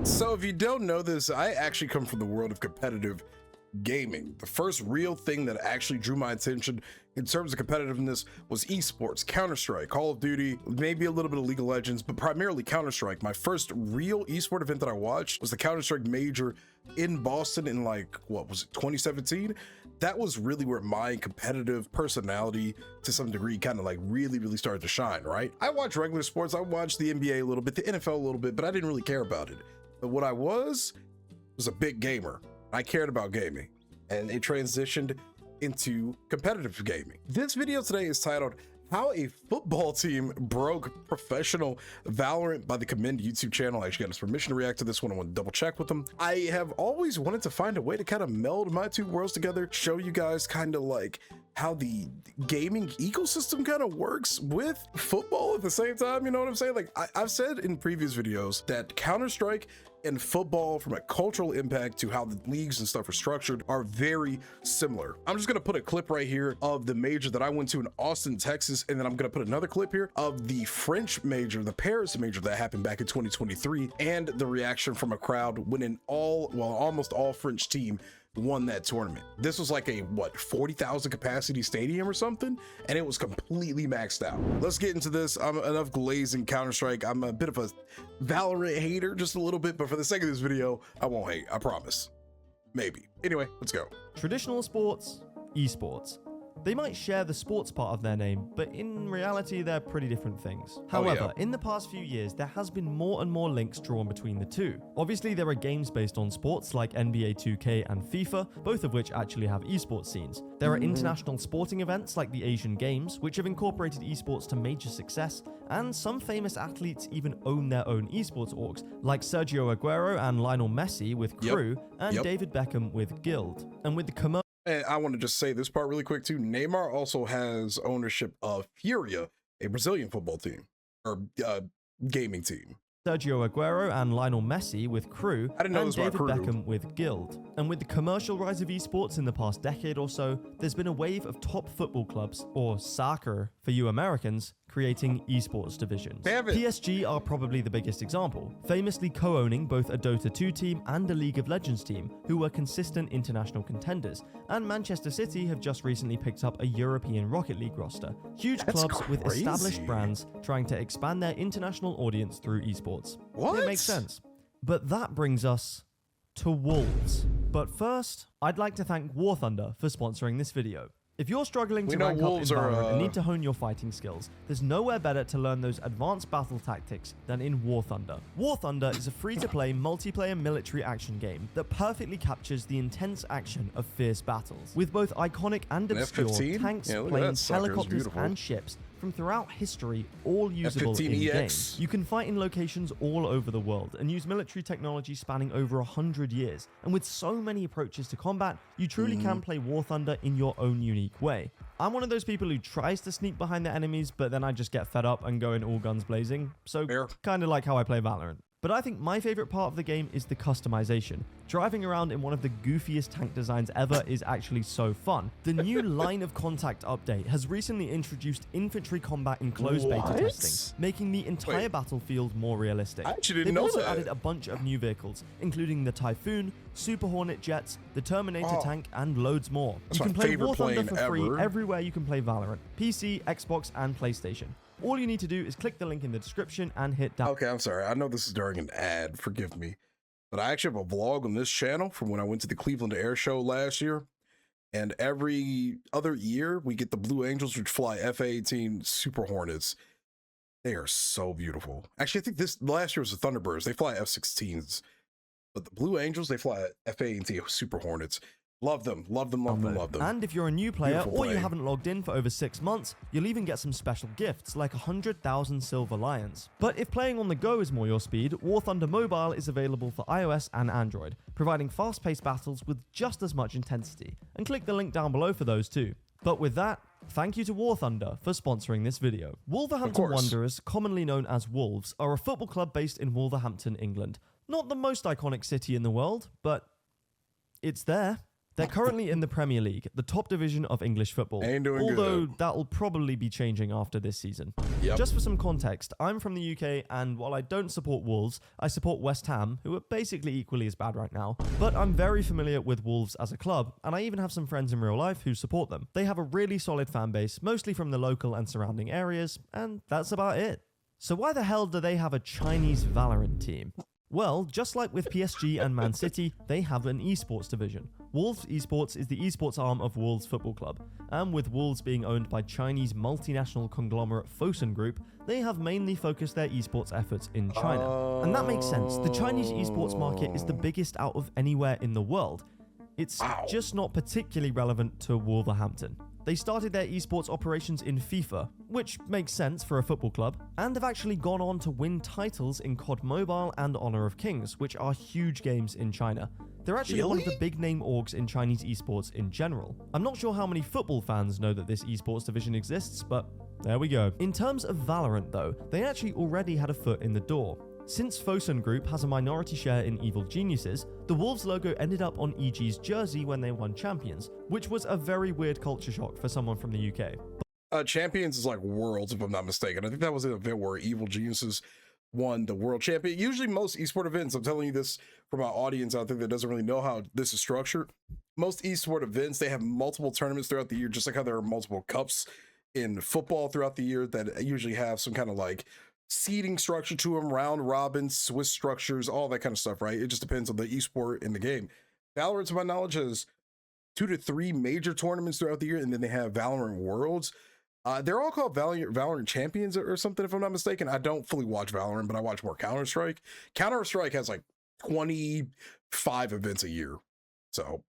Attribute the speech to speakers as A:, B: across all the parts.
A: So if you don't know this, I actually come from the world of competitive gaming. The first real thing that actually drew my attention in terms of competitiveness was esports, Counter-Strike, Call of Duty, maybe a little bit of League of Legends, but primarily Counter-Strike. My first real esport event that I watched was the Counter-Strike major in Boston in like, what was it, 2017? That was really where my competitive personality to some degree kind of like really started to shine, right? I watched regular sports, I watched the NBA a little bit, the NFL a little bit, but I didn't really care about it. But what I was a big gamer. I cared about gaming, and it transitioned into competitive gaming. This video today is titled How a Football Team Broke Professional Valorant by the Commend YouTube channel. I actually got his permission to react to this one. I want to double check with him. I have always wanted to find a way to kind of meld my two worlds together, show you guys kind of like how the gaming ecosystem kind of works with football at the same time. You know what I'm saying? Like I've said in previous videos that Counter-Strike and football, from a cultural impact to how the leagues and stuff are structured, are very similar. I'm just gonna put a clip right here of the major that I went to in Austin, Texas, and then I'm gonna put another clip here of the French major, the Paris major that happened back in 2023, and the reaction from a crowd when almost all French team won that tournament. This was like a, what, 40,000 capacity stadium or something, and it was completely maxed out. Let's get into this. I'm enough glazing Counter-Strike. I'm a bit of a Valorant hater, just a little bit, but for the sake of this video, I won't hate, I promise. Maybe. Anyway, let's go.
B: Traditional sports, esports. They might share the sports part of their name, but in reality, they're pretty different things. However, in the past few years, there has been more and more links drawn between the two. Obviously, there are games based on sports like NBA 2K and FIFA, both of which actually have esports scenes. There are international sporting events like the Asian Games, which have incorporated esports to major success, and some famous athletes even own their own esports orgs, like Sergio Aguero and Lionel Messi with Crew, and David Beckham with Guild. And with the commercial.
A: And I want to just say this part really quick too. Neymar also has ownership of Furia, a Brazilian football team or gaming team.
B: Sergio Aguero and Lionel Messi with Crew, and David Beckham with Guild. And with the commercial rise of esports in the past decade or so, there's been a wave of top football clubs, or soccer for you Americans, creating esports divisions. PSG are probably the biggest example, famously co-owning both a Dota 2 team and a League of Legends team, who were consistent international contenders, and Manchester City have just recently picked up a European Rocket League roster. Huge clubs with established brands trying to expand their international audience through esports.
A: What?
B: It makes sense. But that brings us to Wolves. But first, I'd like to thank War Thunder for sponsoring this video. If you're struggling to rank up in Valorant and need to hone your fighting skills, there's nowhere better to learn those advanced battle tactics than in War Thunder. War Thunder is a free-to-play multiplayer military action game that perfectly captures the intense action of fierce battles. With both iconic and obscure tanks, planes, helicopters, and ships from throughout history, all usable in-game. You can fight in locations all over the world and use military technology spanning over 100 years. And with so many approaches to combat, you truly can play War Thunder in your own unique way. I'm one of those people who tries to sneak behind their enemies, but then I just get fed up and go in all guns blazing. So kind of like how I play Valorant. But I think my favorite part of the game is the customization. Driving around in one of the goofiest tank designs ever is actually so fun. The new Line of Contact update has recently introduced infantry combat in closed beta testing, making the entire battlefield more realistic.
A: I actually didn't know that.
B: They've also added a bunch of new vehicles, including the Typhoon, Super Hornet jets, the Terminator tank, and loads more. You can play War Thunder for free everywhere you can play Valorant: PC, Xbox, and PlayStation. All you need to do is click the link in the description and hit down.
A: Okay, I'm sorry. I know this is during an ad, forgive me. But I actually have a vlog on this channel from when I went to the Cleveland Air Show last year. And every other year, we get the Blue Angels, which fly F-18 Super Hornets. They are so beautiful. Actually, I think this last year was the Thunderbirds. They fly F-16s. But the Blue Angels, they fly F-18 Super Hornets. Love them, love them, love them, love them.
B: And if you're a new player or you haven't logged in for over 6 months, you'll even get some special gifts like 100,000 Silver Lions. But if playing on the go is more your speed, War Thunder Mobile is available for iOS and Android, providing fast-paced battles with just as much intensity. And click the link down below for those too. But with that, thank you to War Thunder for sponsoring this video. Wolverhampton Wanderers, commonly known as Wolves, are a football club based in Wolverhampton, England. Not the most iconic city in the world, but it's there. They're currently in the Premier League, the top division of English football, although that'll probably be changing after this season.
A: Yep.
B: Just for some context, I'm from the UK, and while I don't support Wolves, I support West Ham, who are basically equally as bad right now. But I'm very familiar with Wolves as a club, and I even have some friends in real life who support them. They have a really solid fan base, mostly from the local and surrounding areas, and that's about it. So why the hell do they have a Chinese Valorant team? Well, just like with PSG and Man City, they have an esports division. Wolves Esports is the esports arm of Wolves Football Club, and with Wolves being owned by Chinese multinational conglomerate Fosun Group, they have mainly focused their esports efforts in China. And that makes sense. The Chinese esports market is the biggest out of anywhere in the world. It's just not particularly relevant to Wolverhampton. They started their esports operations in FIFA, which makes sense for a football club, and have actually gone on to win titles in COD Mobile and Honor of Kings, which are huge games in China. They're actually one of the big name orgs in Chinese esports in general. I'm not sure how many football fans know that this esports division exists, but there we go. In terms of Valorant though, they actually already had a foot in the door. Since Fosun Group has a minority share in Evil Geniuses, the Wolves logo ended up on EG's jersey when they won Champions, which was a very weird culture shock for someone from the UK.
A: Champions is like Worlds, if I'm not mistaken. I think that was an event where Evil Geniuses won the world champion. Usually most esport events, I'm telling you this for my audience out there that doesn't really know how this is structured. Most esport events, they have multiple tournaments throughout the year, just like how there are multiple cups in football throughout the year that usually have some kind of like seeding structure to them, round robins, Swiss structures, all that kind of stuff, right? It just depends on the esport in the game. Valorant, to my knowledge, has 2 to 3 major tournaments throughout the year, and then they have Valorant Worlds. They're all called Valorant Champions or something, if I'm not mistaken. I don't fully watch Valorant, but I watch more Counter-Strike. Counter-Strike has like 25 events a year. So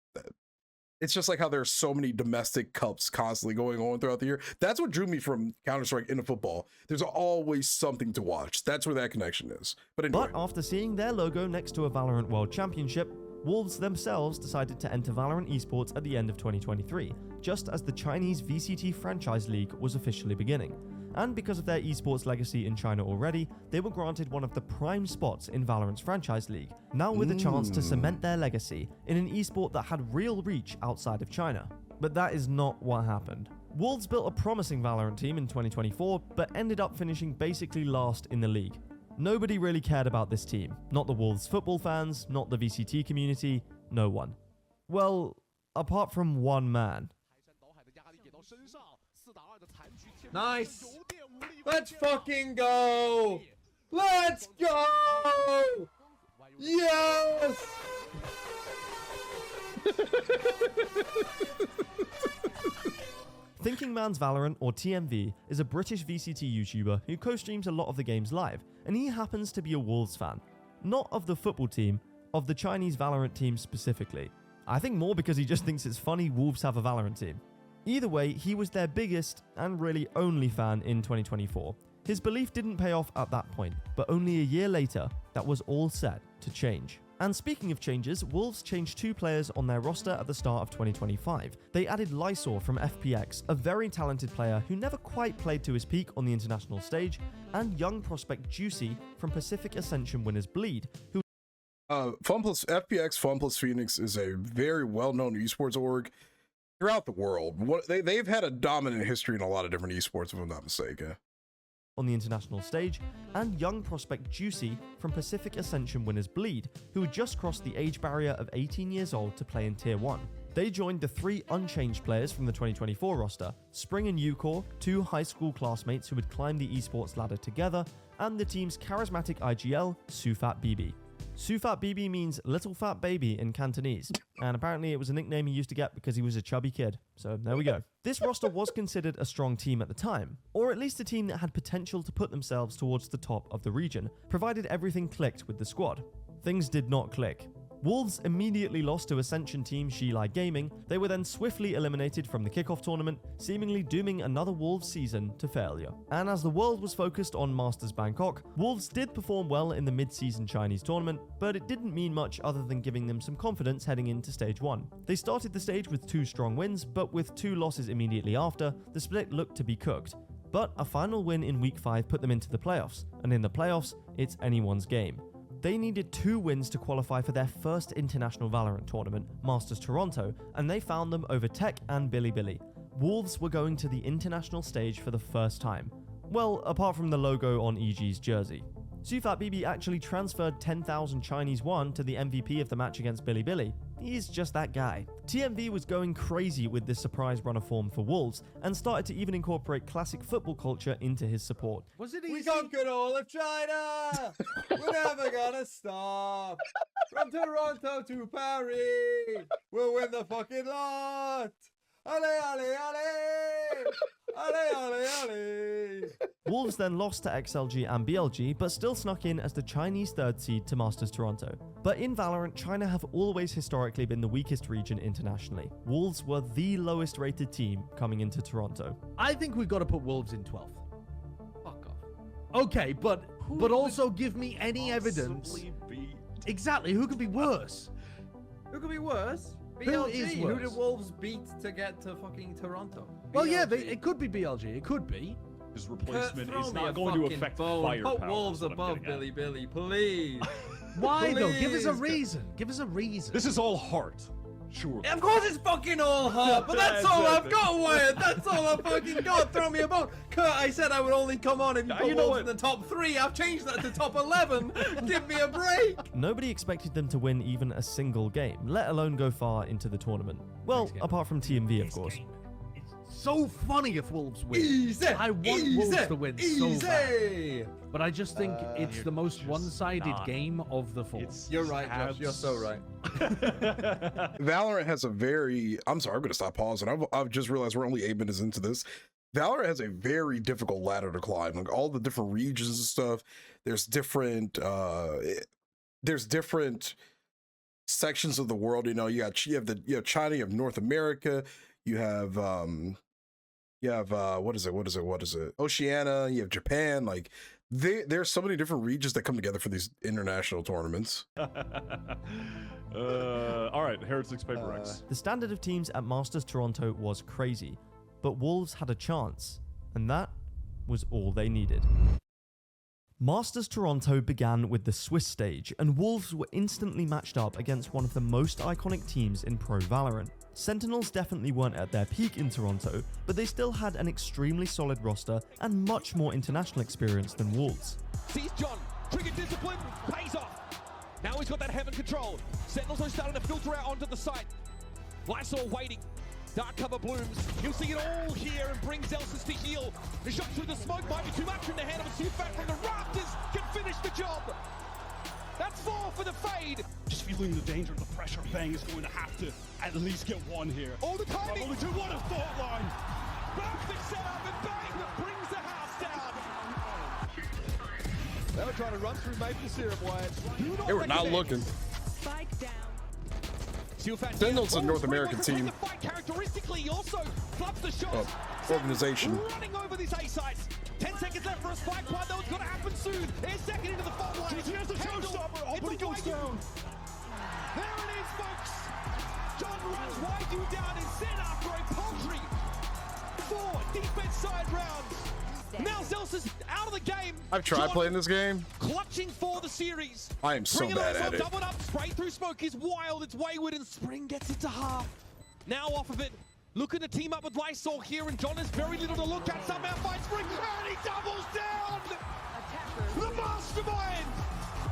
A: it's just like how there's so many domestic cups constantly going on throughout the year. That's what drew me from Counter-Strike into football. There's always something to watch. That's where that connection is. But anyway.
B: But after seeing their logo next to a Valorant World Championship, Wolves themselves decided to enter Valorant esports at the end of 2023, just as the Chinese VCT Franchise League was officially beginning. And because of their esports legacy in China already, they were granted one of the prime spots in Valorant's Franchise League, now with a chance to cement their legacy in an esport that had real reach outside of China. But that is not what happened. Wolves built a promising Valorant team in 2024, but ended up finishing basically last in the league. Nobody really cared about this team. Not the Wolves football fans, not the VCT community, no one. Well, apart from one man.
C: Nice! Let's fucking go! Let's go! Yes!
B: Thinking Man's Valorant, or TMV, is a British VCT YouTuber who co-streams a lot of the games live, and he happens to be a Wolves fan. Not of the football team, of the Chinese Valorant team specifically. I think more because he just thinks it's funny Wolves have a Valorant team. Either way, he was their biggest and really only fan in 2024. His belief didn't pay off at that point, but only a year later, that was all set to change. And speaking of changes, Wolves changed 2 players on their roster at the start of 2025. They added Lysor from FPX, a very talented player who never quite played to his peak on the international stage, and young prospect Juicy from Pacific Ascension winners Bleed, who
A: FPX Fun Plus Phoenix is a very well-known esports org throughout the world. They've had a dominant history in a lot of different esports, if I'm not mistaken.
B: On the international stage, and young prospect Juicy from Pacific Ascension winners Bleed, who had just crossed the age barrier of 18 years old to play in Tier 1. They joined the 3 unchanged players from the 2024 roster, Spring and Ucore, 2 high school classmates who had climbed the esports ladder together, and the team's charismatic IGL, Sufat BB. Sufat BB means little fat baby in Cantonese, and apparently it was a nickname he used to get because he was a chubby kid. So there we go. This roster was considered a strong team at the time, or at least a team that had potential to put themselves towards the top of the region, provided everything clicked with the squad. Things did not click. Wolves immediately lost to Ascension team Shilai Gaming. They were then swiftly eliminated from the kickoff tournament, seemingly dooming another Wolves season to failure. And as the world was focused on Masters Bangkok, Wolves did perform well in the mid-season Chinese tournament, but it didn't mean much other than giving them some confidence heading into Stage 1. They started the stage with 2 strong wins, but with 2 losses immediately after, the split looked to be cooked. But a final win in Week 5 put them into the playoffs, and in the playoffs, it's anyone's game. They needed 2 wins to qualify for their first international Valorant tournament, Masters Toronto, and they found them over Tech and Bilibili. Wolves were going to the international stage for the first time. Well, apart from the logo on EG's jersey. CORSAIR BB actually transferred 10,000 Chinese yuan to the MVP of the match against Bilibili. He's just that guy. TMV was going crazy with this surprise run of form for Wolves and started to even incorporate classic football culture into his support.
C: Was it easy? We conquered all of China! We're never gonna stop! From Toronto to Paris! We'll win the fucking lot! Ale, ale, ale! Ale, ale, ale!
B: Wolves then lost to XLG and BLG, but still snuck in as the Chinese 3rd seed to Masters Toronto. But in Valorant, China have always historically been the weakest region internationally. Wolves were the lowest rated team coming into Toronto.
D: I think we've got to put Wolves in 12th.
C: Fuck off.
D: Okay, but also give me any evidence. Exactly, who could be worse?
C: Who could be worse? BLG.
D: Who is worse?
C: Who did Wolves beat to get to fucking Toronto?
D: Well, yeah, it could be BLG. It could be.
E: His replacement is
C: not
E: going to affect firepower.
C: Put Wolves above Bilibili, please.
D: Why though? Give us a reason. Give us a reason.
E: This is all heart. Sure.
C: Of course it's fucking all heart, but that's all I've got, Wyatt. That's all I fucking got. Throw me a bone. Kurt, I said I would only come on if you put Wolves in the top 3. I've changed that to top 11. Give me a break.
B: Nobody expected them to win even a single game, let alone go far into the tournament. Well, apart from TMV, of course.
D: So funny if Wolves win.
C: Easy,
D: I want Wolves to win so bad.
C: But
D: But I just think it's the most one-sided game of the 4.
C: You're right, Josh. You're so right.
A: Valorant has a very... I'm sorry, I'm going to stop pausing. I've just realized we're only 8 minutes into this. Valorant has a very difficult ladder to climb. Like all the different regions and stuff, there's different sections of the world. You know, you have China, you have North America, you have what is it? Oceania, you have Japan. Like there's so many different regions that come together for these international tournaments.
E: All right, Heretics Paper X.
B: The standard of teams at Masters Toronto was crazy, but Wolves had a chance, and that was all they needed. Masters Toronto began with the Swiss stage, and Wolves were instantly matched up against one of the most iconic teams in Pro Valorant. Sentinels definitely weren't at their peak in Toronto, but they still had an extremely solid roster and much more international experience than Wolves.
F: Sees John, trigger discipline, pays off. Now he's got that heaven control. Sentinels are starting to filter out onto the site. Lysol waiting. Dark cover blooms. He'll see it all here and brings Elsis to heal. The shot through the smoke might be too much in the hand of a SCUF from the rafters. Can finish the job. That's 4 for the fade.
E: Just feeling the danger of the pressure. Bang is going to have to at least get 1 here.
F: Oh, the timing.
E: Only 2, what a thought line.
F: Perfect setup and bang brings the house down. They were trying to run through maple syrup, Wyatt.
A: They were not looking.
G: Spike down.
A: Sentinels a North American team.
F: Characteristically, he also flubs the shot.
A: Organization.
F: Running over these A sites. 10 seconds left for a spike point. That was going to happen soon. They're second into the fault line.
E: He has the showstopper. Oh, but he goes down.
F: There it is, folks. John runs wide you down and set after a paltry 4 defense side rounds. Now Zelsis out of the game.
A: I've tried playing this game.
F: Clutching for the series.
A: I am so bad at it.
F: Doubled up, spray through smoke is wild, it's wayward, and Spring gets it to half. Now off of it, looking to team up with Lysol here, and John has very little to look at. Somehow finds Spring, and he doubles down. The mastermind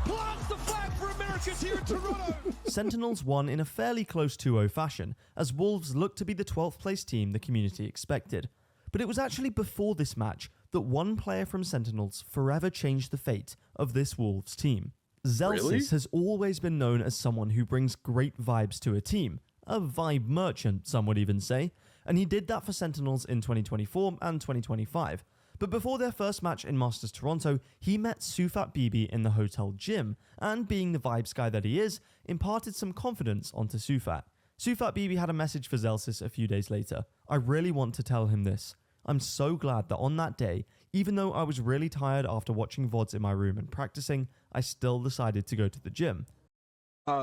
F: plants the flag for Americans here in Toronto.
B: Sentinels won in a fairly close 2-0 fashion, as Wolves looked to be the 12th place team the community expected. But it was actually before this match that one player from Sentinels forever changed the fate of this Wolves team. Zelsis has always been known as someone who brings great vibes to a team, a vibe merchant, some would even say, and he did that for Sentinels in 2024 and 2025. But before their first match in Masters Toronto, he met CORSAIR BB in the hotel gym, and being the vibes guy that he is, imparted some confidence onto CORSAIR. CORSAIR BB had a message for Zelsis a few days later. I really want to tell him this. I'm so glad that on that day, even though I was really tired after watching VODs in my room and practicing, I still decided to go to the gym.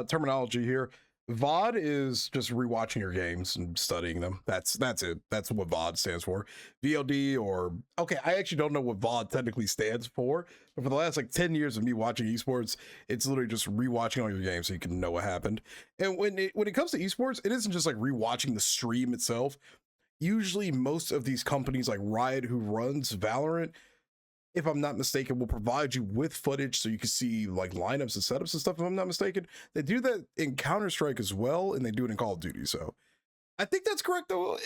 A: Terminology here. VOD is just rewatching your games and studying them. That's it. That's what VOD stands for. VOD, or okay, I actually don't know what VOD technically stands for, but for the last like 10 years of me watching esports, it's literally just rewatching all your games so you can know what happened. And when it comes to esports, it isn't just like rewatching the stream itself. Usually most of these companies like Riot, who runs Valorant, if I'm not mistaken, will provide you with footage so you can see like lineups and setups and stuff. If I'm not mistaken, they do that in Counter-Strike as well, and they do it in Call of Duty. So I think that's correct, though.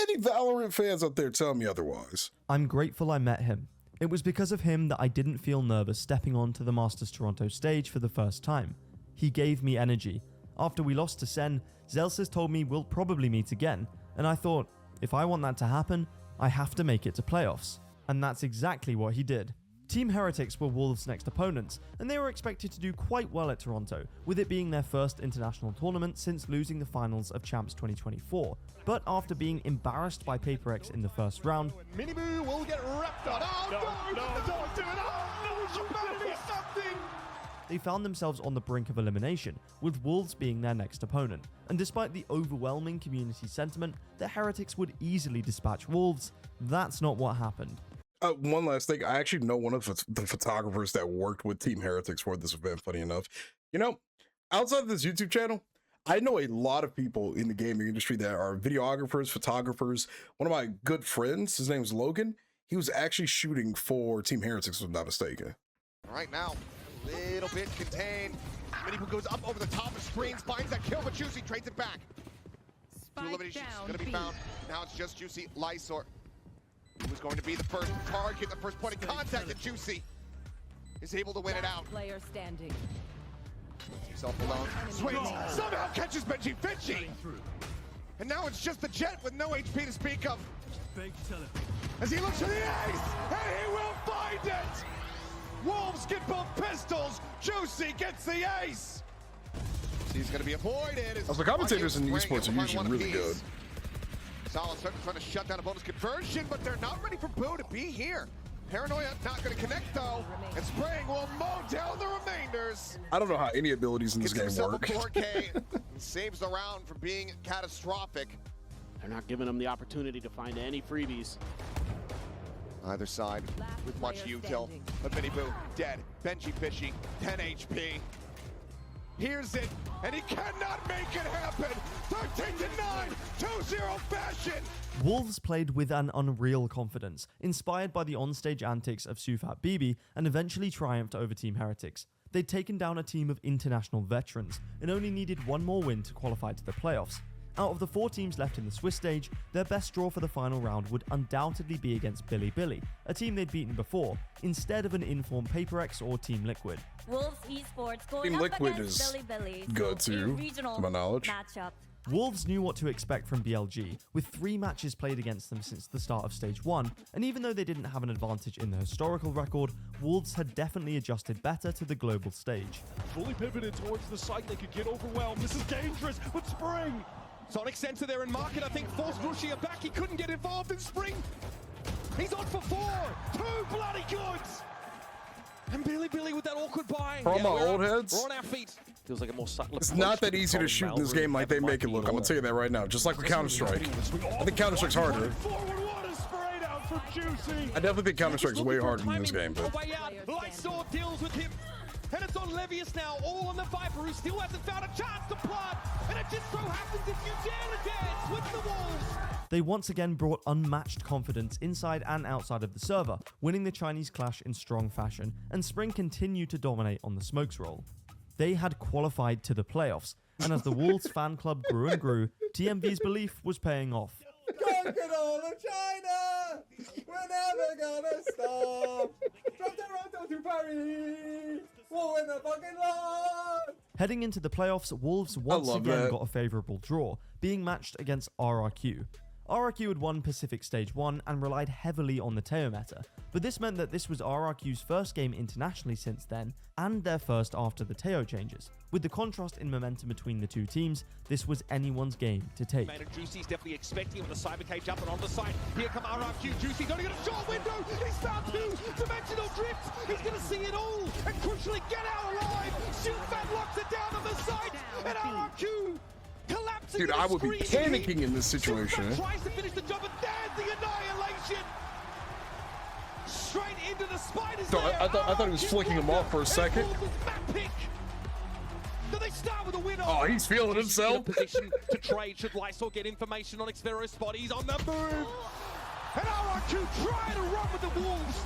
A: Any Valorant fans out there tell me otherwise.
B: I'm grateful I met him. It was because of him that I didn't feel nervous stepping onto the Masters Toronto stage for the first time. He gave me energy. After we lost to Sen, Zelsys told me we'll probably meet again, and I thought, if I want that to happen, I have to make it to playoffs. And that's exactly what he did. Team Heretics were Wolves' next opponents, and they were expected to do quite well at Toronto, with it being their first international tournament since losing the finals of Champs 2024. But after being embarrassed by PaperX in the first round,
F: Miniboo will get wrapped on. Oh, no, don't do it. Oh, no, humanity, something.
B: they found themselves on the brink of elimination, with Wolves being their next opponent. And despite the overwhelming community sentiment that Heretics would easily dispatch Wolves, that's not what happened.
A: One last thing, I actually know one of the photographers that worked with Team Heretics for this event, funny enough. You know, outside of this YouTube channel, I know a lot of people in the gaming industry that are videographers, photographers. One of my good friends, his name's Logan, he was actually shooting for Team Heretics, if I'm not mistaken.
G: Right now, a little bit contained. Miniboo goes up over the top of screens, finds that kill, but Juicy trades it back. Two eliminations gonna be found. Now it's just Juicy, Lysor. Who's going to be the first target, the first point of contact, and Juicy is able to win it out.
H: Player standing.
G: Himself alone. Swings, somehow catches Benji Finchi. And now it's just the Jet with no HP to speak of. As he looks for the ace, and he will find it! Wolves get both pistols, Juicy gets the ace! He's gonna be avoided.
A: As the commentators in esports are usually really good.
G: Solid Circle trying to shut down a bonus conversion, but they're not ready for Boo to be here. Paranoia not going to connect though, and Spraying will mow down the remainders.
A: I don't know how any abilities in this game work.
G: Gets himself a 4K and saves the round from being catastrophic.
I: They're not giving him the opportunity to find any freebies.
G: Either side with much util, but Miniboo dead. Benji Fishy, 10 HP. Here's it, and he cannot make it happen. 13-9, 2-0 fashion.
B: Wolves played with an unreal confidence, inspired by the onstage antics of SCUF BB, and eventually triumphed over Team Heretics. They'd taken down a team of international veterans, and only needed one more win to qualify to the playoffs. Out of the 4 teams left in the Swiss stage, their best draw for the final round would undoubtedly be against Billy, a team they'd beaten before, instead of an informed PaperX or Team Liquid.
H: Wolves Esports going
A: Team
H: up
A: Liquid
H: against
A: is
H: Billy,
A: good
H: so
A: too,
H: regional
A: to my knowledge.
H: matchup.
B: Wolves knew what to expect from BLG, with 3 matches played against them since the start of Stage 1, and even though they didn't have an advantage in the historical record, Wolves had definitely adjusted better to the global stage.
E: Fully pivoted towards the site, they could get overwhelmed. This is dangerous, but Spring!
F: Sonic Center there in market, I think, forced Rushia back. He couldn't get involved in Spring. He's on for 4. 2 bloody goods. And Billy with that awkward buy.
A: For all my old heads,
F: We're on our feet.
I: Feels like a more subtle
A: it's
I: approach
A: not that
I: to
A: easy to shoot in this game like they make it look. I'm gonna tell you that right now. Just like with Counter-Strike. I think Counter-Strike's harder. I definitely think Counter-Strike's way harder than this game, but
F: Lysor deals with him. And it's on Levius now, all on the Viper, who still hasn't found a chance to plant. And it just so happens if you dare to dance with the Wolves.
B: They once again brought unmatched confidence inside and outside of the server, winning the Chinese clash in strong fashion, and Spring continued to dominate on the smokes roll. They had qualified to the playoffs, and as the Wolves fan club grew and grew, TMV's belief was paying off.
C: Conquered all of China! We're never gonna stop! From Toronto to Paris! We'll win the fucking lot!
B: Heading into the playoffs, Wolves once again got a favourable draw, being matched against RRQ. RRQ had won Pacific Stage 1 and relied heavily on the Teo meta, but this meant that this was RRQ's first game internationally since then, and their first after the Teo changes. With the contrast in momentum between the 2 teams, this was anyone's game to take.
F: Man, and Juicy's definitely expecting him with the cyber cage up and on the side. Here come RRQ. Juicy's only got a short window. He's found 2 dimensional drifts. He's going to see it all and crucially get out alive. SCUF locks it down on the side, and RRQ
A: Dude, I would be panicking in this situation.
F: Tries to finish the job, and there's the annihilation. Straight into the spider's
A: So I thought he was flicking him off for a second.
F: Do they start with a win?
A: Oh, he's feeling himself.
F: Position to trade should Lysol get information on Xvero's spot. He's on the move. And RRQ trying to run with the Wolves.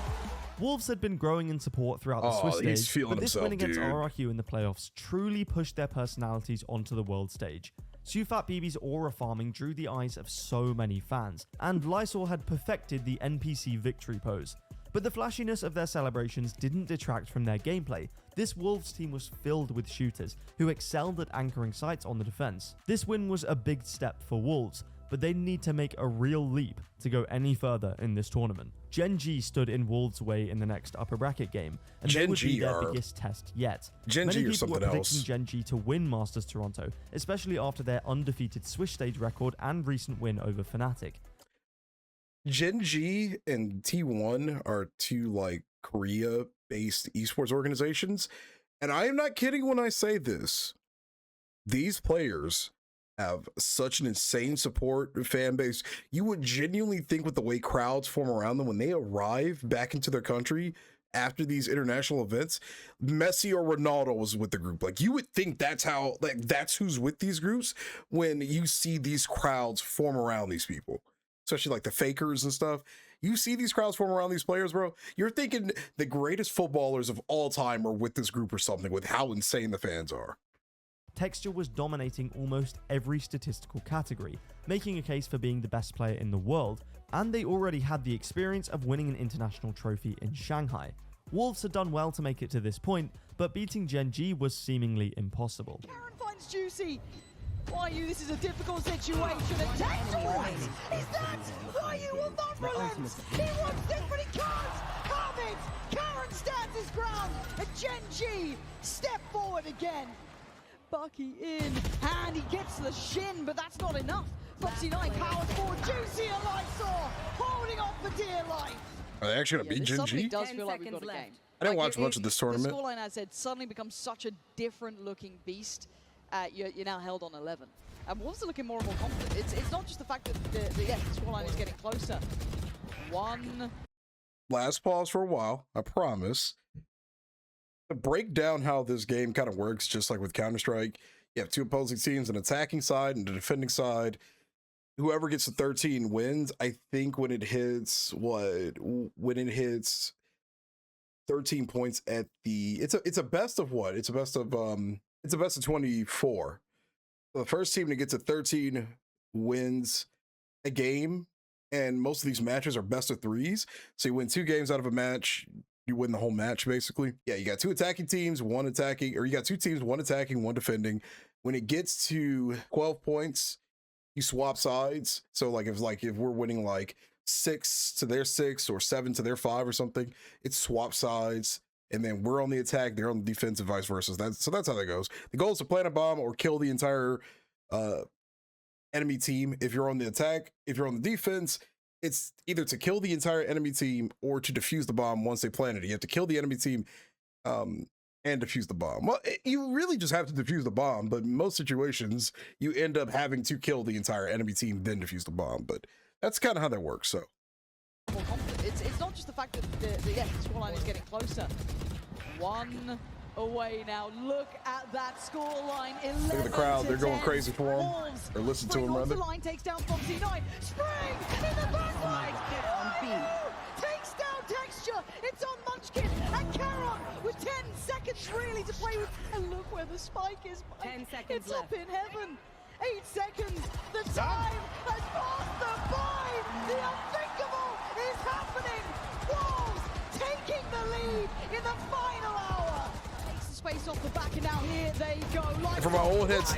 B: Wolves had been growing in support throughout the Swiss stage, but this win against RRQ in the playoffs truly pushed their personalities onto the world stage. SCUF BB's aura farming drew the eyes of so many fans, and Lysol had perfected the NPC victory pose. But the flashiness of their celebrations didn't detract from their gameplay. This Wolves team was filled with shooters who excelled at anchoring sites on the defense. This win was a big step for Wolves, but they need to make a real leap to go any further in this tournament. Gen G stood in Wolves' way in the next upper bracket game, and they would be their biggest test yet.
A: Gen G or something else.
B: Many people were predicting Gen G to win Masters Toronto, especially after their undefeated Swiss stage record and recent win over Fnatic.
A: Gen G and T1 are two like Korea-based esports organizations, and I am not kidding when I say this. These players have such an insane support fan base. You would genuinely think with the way crowds form around them when they arrive back into their country after these international events, Messi or Ronaldo was with the group. Like, you would think that's how, like, that's who's with these groups when you see these crowds form around these people. Especially like the fakers and stuff. You see these crowds form around these players, bro. You're thinking the greatest footballers of all time are with this group or something, with how insane the fans are.
B: Texture was dominating almost every statistical category, making a case for being the best player in the world, and they already had the experience of winning an international trophy in Shanghai. Wolves had done well to make it to this point, but beating Gen G was seemingly impossible.
J: Karen finds Juicy. Why you? This is a difficult situation. And Texture, what is that? Why you will not relent. He wants this, but he can't have it. Karen stands his ground, and Gen G step forward again. Bucky in, and he gets the shin, but that's not enough. Foxy9 powers forward, Juicy and Lysol holding on for dear life.
A: Are they actually going to beat Gen G?
J: It does feel like we've got a game.
A: I didn't watch much of this tournament.
J: The scoreline, as I said, suddenly becomes such a different looking beast. You're now held on 11. And Wolves are looking more and more confident. It's not just the fact that the scoreline is getting closer. One.
A: Last pause for a while, I promise. To break down how this game kind of works, just like with Counter-Strike, you have two opposing teams, an attacking side and a defending side. Whoever gets to 13 wins. I think when it hits 13 points at the, it's a best of what? It's a best of 24. So the first team to get to 13 wins a game, and most of these matches are best of threes. So you win 2 games out of a match, you win the whole match, basically. Yeah, you got 2 attacking teams, 1 attacking, or you got 2 teams, 1 attacking, 1 defending. When it gets to 12 points, you swap sides. So like if we're winning like 6 to their 6 or 7 to their 5 or something, it's swap sides. And then we're on the attack, they're on the defense, and vice versa. So that's how that goes. The goal is to plant a bomb or kill the entire enemy team. If you're on the attack, if you're on the defense, it's either to kill the entire enemy team or to defuse the bomb once they planted it. You have to kill the enemy team and defuse the bomb. Well, you really just have to defuse the bomb, but in most situations, you end up having to kill the entire enemy team, then defuse the bomb. But that's kind of how that works, so.
J: It's not just the fact that the scoreline is getting closer. 1 away now. Look at that scoreline.
A: Look at the crowd. They're going crazy for him. Or listen to him, rather.
J: The line takes down Foxy9. Spring in the backline. Takes down Texture. It's on Munchkin and Karon with 10 seconds really to play with. And look where the spike is.
H: 10 seconds
J: it's
H: left.
J: Up in heaven. 8 seconds. The time has passed the 5. The unthinkable is happening. Wolves taking the lead in the final hour. Takes the space off the back, and now here they go. Like
A: from my old heads,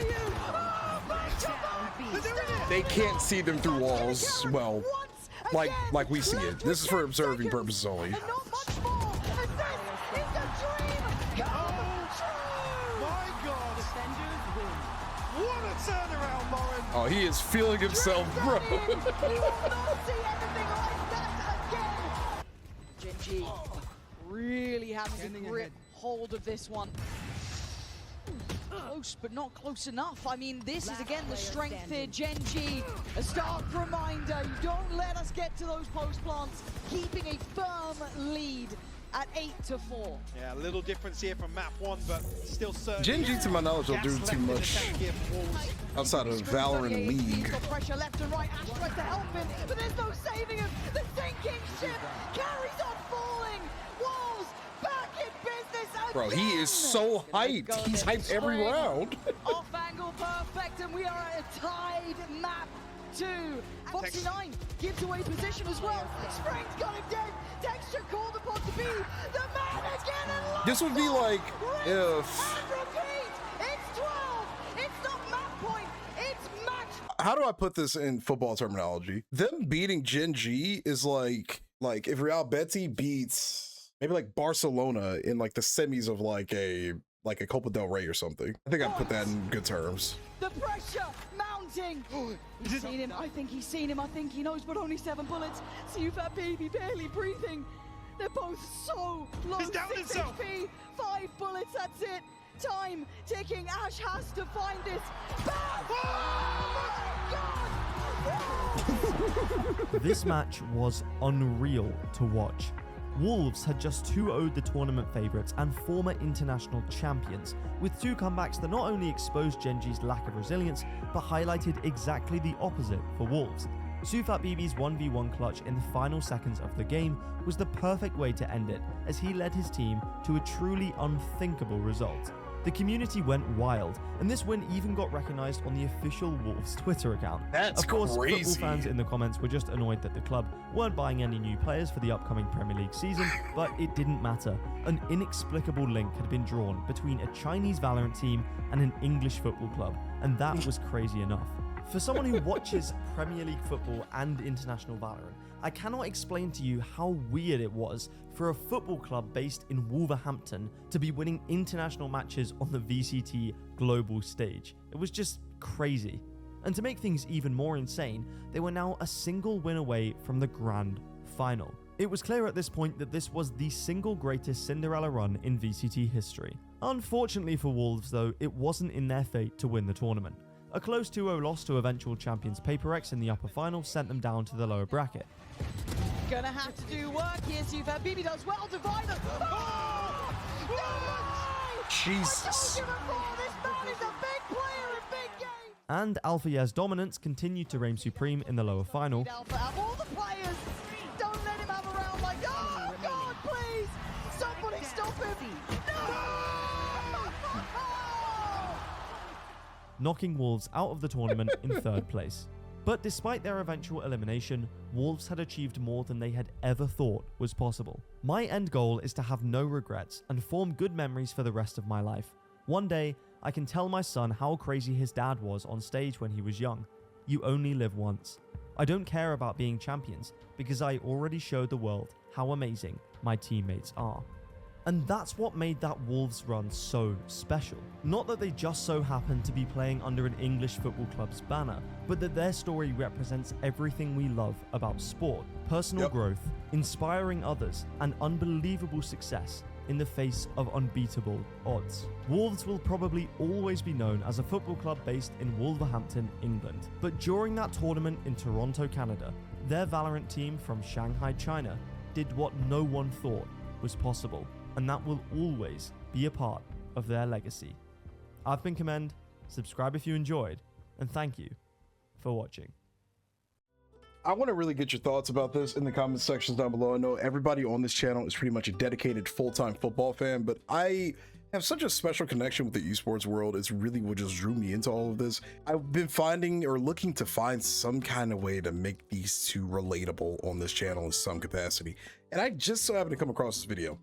A: they can't see them through walls. Well, like we see it. This is for observing purposes only.
J: And not much more. And this is a dream come true.
G: My God. What a turnaround, Lauren.
A: Oh, he is feeling himself, bro.
J: He will not see anything like that again. Gen G really having to grip hold of this one. close, but not close enough. I mean, this is again the strength here. Gen.G, a stark reminder. You don't let us get to those post plants, keeping a firm lead at 8-4.
K: Yeah, a little difference here from map 1, but still certain.
A: Gen.G, to my knowledge, don't do too much outside of Valorant League.
J: Pressure left and right. Ash tries to help him, but there's no saving him. The sinking ship carries on falling. Wolves back in business again.
A: Bro, he is so hyped. He's hyped every round.
J: Off angle perfect, and we are at a tied map 2. Foxy9 gives away position as well. Sprang's got him dead. Texture called upon to be the man again. And
A: this would be like if.
J: And repeat. It's 12. It's not map point. It's match.
A: How do I put this in football terminology? Them beating Gen.G is like if Real Betis beats maybe like Barcelona in like the semis of like a Copa del Rey or something. I think I'd put that in good terms.
J: The pressure mounting. He's seen him. I think he's seen him. I think he knows, but only 7 bullets. CORSAIR baby barely breathing. They're both so low.
K: He's down
J: 6 HP, 5 bullets. That's it. Time ticking. Ash has to find this. Bam! Oh my God!
B: This match was unreal to watch. Wolves had just 2-0'd the tournament favourites and former international champions, with 2 comebacks that not only exposed Gen.G's lack of resilience, but highlighted exactly the opposite for Wolves. SCUF BB's 1v1 clutch in the final seconds of the game was the perfect way to end it, as he led his team to a truly unthinkable result. The community went wild, and this win even got recognised on the official Wolves Twitter account.
A: That's
B: of course,
A: crazy.
B: Football fans in the comments were just annoyed that the club weren't buying any new players for the upcoming Premier League season, but it didn't matter. An inexplicable link had been drawn between a Chinese Valorant team and an English football club, and that was crazy enough. For someone who watches Premier League football and international Valorant, I cannot explain to you how weird it was for a football club based in Wolverhampton to be winning international matches on the VCT global stage. It was just crazy. And to make things even more insane, they were now a single win away from the grand final. It was clear at this point that this was the single greatest Cinderella run in VCT history. Unfortunately for Wolves though, it wasn't in their fate to win the tournament. A close 2-0 loss to eventual champions PaperX in the upper final sent them down to the lower bracket.
J: Gonna have to do work here. CORSAIR BB does well. Divider. Oh! No!
A: Jesus.
J: I told you before, this man is a big player in big games.
B: And Alpha Ye's dominance continued to reign supreme in the lower final.
J: Alpha, all the players, don't let him have a round like, oh God, please, somebody stop him. No!
B: Knocking Wolves out of the tournament in 3rd place. But despite their eventual elimination, Wolves had achieved more than they had ever thought was possible. My end goal is to have no regrets and form good memories for the rest of my life. One day, I can tell my son how crazy his dad was on stage when he was young. You only live once. I don't care about being champions because I already showed the world how amazing my teammates are. And that's what made that Wolves run so special. Not that they just so happened to be playing under an English football club's banner, but that their story represents everything we love about sport, personal growth, inspiring others, and unbelievable success in the face of unbeatable odds. Wolves will probably always be known as a football club based in Wolverhampton, England. But during that tournament in Toronto, Canada, their Valorant team from Shanghai, China, did what no one thought was possible. And that will always be a part of their legacy. I've been Commend, subscribe if you enjoyed, and thank you for watching.
A: I want to really get your thoughts about this in the comment sections down below. I know everybody on this channel is pretty much a dedicated full-time football fan, but I have such a special connection with the esports world. It's really what just drew me into all of this. I've been finding or looking to find some kind of way to make these two relatable on this channel in some capacity. And I just so happened to come across this video.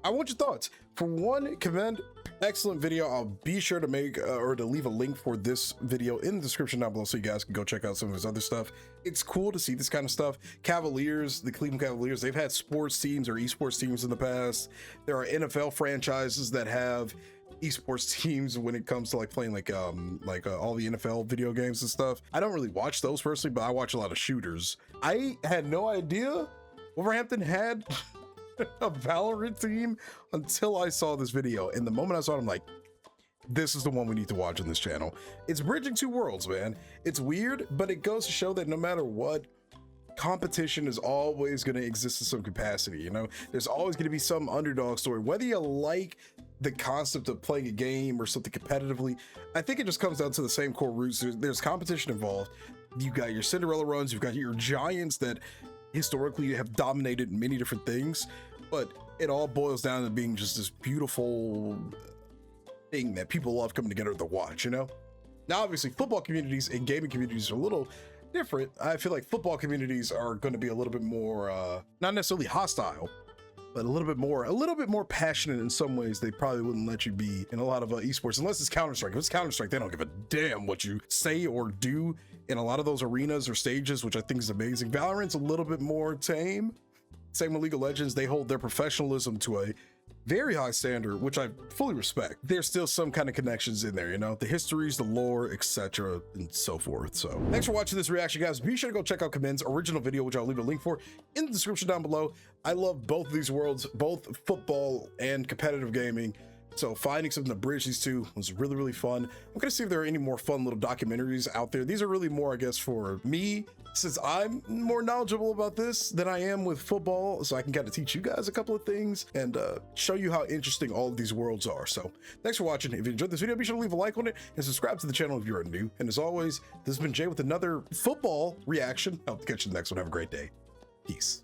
A: I want your thoughts. For one, Commend, excellent video. I'll be sure to make or to leave a link for this video in the description down below so you guys can go check out some of his other stuff. It's cool to see this kind of stuff. Cavaliers, the Cleveland Cavaliers, they've had sports teams or esports teams in the past. There are NFL franchises that have esports teams when it comes to like playing like all the NFL video games and stuff. I don't really watch those personally, but I watch a lot of shooters. I had no idea Wolverhampton had a Valorant team until I saw this video, and the moment I saw it, I'm like, this is the one we need to watch on this channel. It's bridging two worlds, man. It's weird, but it goes to show that no matter what, competition is always going to exist in some capacity. You know, there's always going to be some underdog story, whether you like the concept of playing a game or something competitively. I think it just comes down to the same core roots. There's competition involved. You got your Cinderella runs, you've got your giants that historically have dominated many different things, but it all boils down to being just this beautiful thing that people love coming together to watch, you know? Now, obviously, football communities and gaming communities are a little different. I feel like football communities are going to be a little bit more, not necessarily hostile, but a little bit more passionate in some ways. They probably wouldn't let you be in a lot of esports unless it's Counter-Strike. If it's Counter-Strike, they don't give a damn what you say or do in a lot of those arenas or stages, which I think is amazing. Valorant's a little bit more tame. Same with League of Legends. They hold their professionalism to a very high standard, which I fully respect. There's still some kind of connections in there, you know, the histories, the lore, etc., and so forth. So thanks for watching this reaction, guys. Be sure to go check out Commend's original video, which I'll leave a link for in the description down below. I love both of these worlds, both football and competitive gaming. So finding something to bridge these two was really, really fun. I'm gonna see if there are any more fun little documentaries out there. These are really more, I guess, for me, since I'm more knowledgeable about this than I am with football, so I can kind of teach you guys a couple of things and show you how interesting all of these worlds are. So thanks for watching. If you enjoyed this video, be sure to leave a like on it and subscribe to the channel if you're new. And as always, this has been Jay with another football reaction. I'll catch you in the next one. Have a great day. Peace.